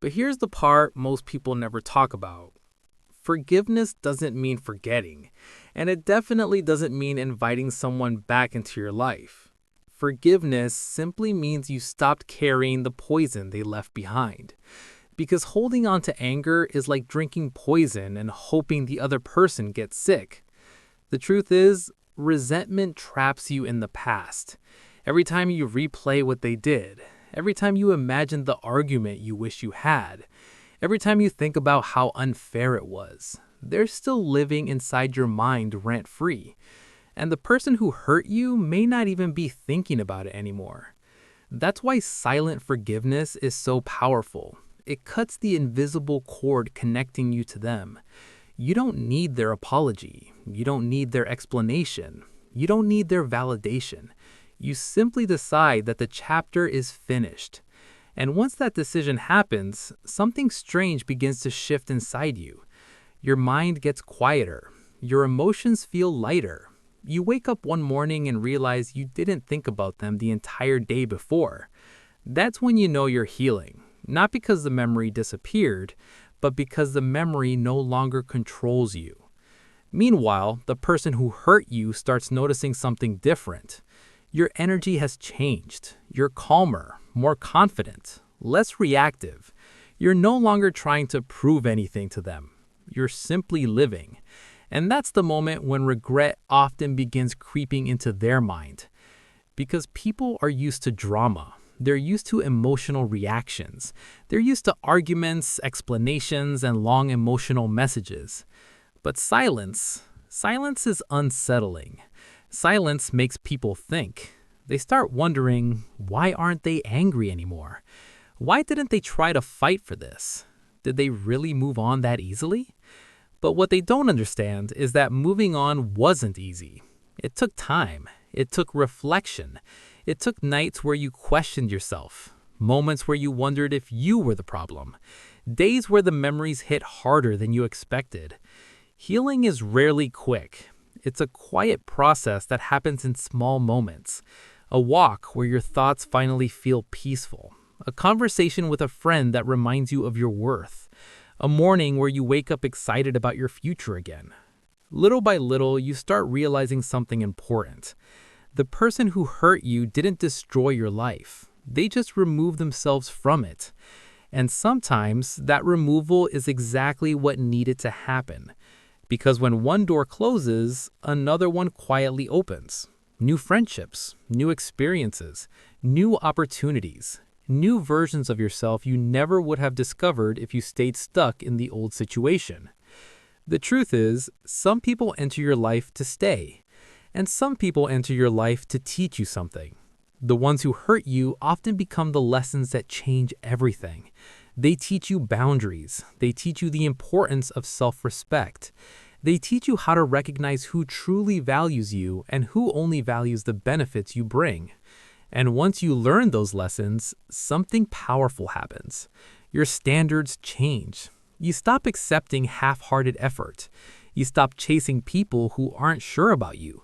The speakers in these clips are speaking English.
But here's the part most people never talk about. Forgiveness doesn't mean forgetting, and it definitely doesn't mean inviting someone back into your life. Forgiveness simply means you stopped carrying the poison they left behind. Because holding on to anger is like drinking poison and hoping the other person gets sick. The truth is, resentment traps you in the past. Every time you replay what they did, every time you imagine the argument you wish you had, every time you think about how unfair it was, they're still living inside your mind rent-free. And the person who hurt you may not even be thinking about it anymore. That's why silent forgiveness is so powerful. It cuts the invisible cord connecting you to them. You don't need their apology. You don't need their explanation. You don't need their validation. You simply decide that the chapter is finished. And once that decision happens, something strange begins to shift inside you. Your mind gets quieter. Your emotions feel lighter. You wake up one morning and realize you didn't think about them the entire day before. That's when you know you're healing. Not because the memory disappeared, but because the memory no longer controls you. Meanwhile, the person who hurt you starts noticing something different. Your energy has changed. You're calmer, more confident, less reactive. You're no longer trying to prove anything to them. You're simply living. And that's the moment when regret often begins creeping into their mind. Because people are used to drama. They're used to emotional reactions. They're used to arguments, explanations, and long emotional messages. But silence is unsettling. Silence makes people think. They start wondering, why aren't they angry anymore? Why didn't they try to fight for this? Did they really move on that easily? But what they don't understand is that moving on wasn't easy. It took time. It took reflection. It took nights where you questioned yourself, moments where you wondered if you were the problem, days where the memories hit harder than you expected. Healing is rarely quick. It's a quiet process that happens in small moments. A walk where your thoughts finally feel peaceful. A conversation with a friend that reminds you of your worth. A morning where you wake up excited about your future again. Little by little, you start realizing something important. The person who hurt you didn't destroy your life. They just removed themselves from it. And sometimes that removal is exactly what needed to happen. Because when one door closes, another one quietly opens. New friendships, new experiences, new opportunities, new versions of yourself you never would have discovered if you stayed stuck in the old situation. The truth is, some people enter your life to stay. And some people enter your life to teach you something. The ones who hurt you often become the lessons that change everything. They teach you boundaries. They teach you the importance of self-respect. They teach you how to recognize who truly values you and who only values the benefits you bring. And once you learn those lessons, something powerful happens. Your standards change. You stop accepting half-hearted effort. You stop chasing people who aren't sure about you.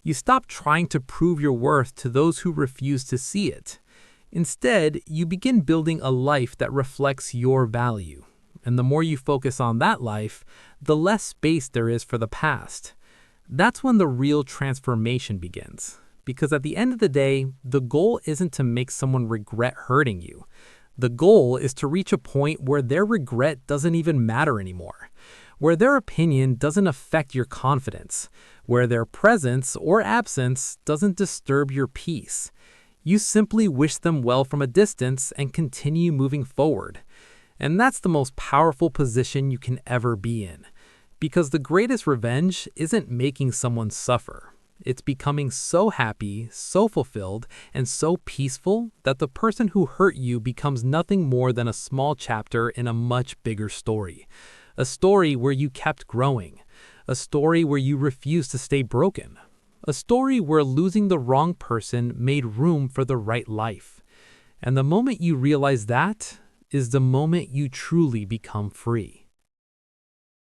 You stop trying to prove your worth to those who refuse to see it. Instead, you begin building a life that reflects your value. And the more you focus on that life, the less space there is for the past. That's when the real transformation begins. Because at the end of the day, the goal isn't to make someone regret hurting you. The goal is to reach a point where their regret doesn't even matter anymore. Where their opinion doesn't affect your confidence, where their presence or absence doesn't disturb your peace. You simply wish them well from a distance and continue moving forward. And that's the most powerful position you can ever be in. Because the greatest revenge isn't making someone suffer. It's becoming so happy, so fulfilled, and so peaceful that the person who hurt you becomes nothing more than a small chapter in a much bigger story. A story where you kept growing. A story where you refused to stay broken. A story where losing the wrong person made room for the right life. And the moment you realize that is the moment you truly become free.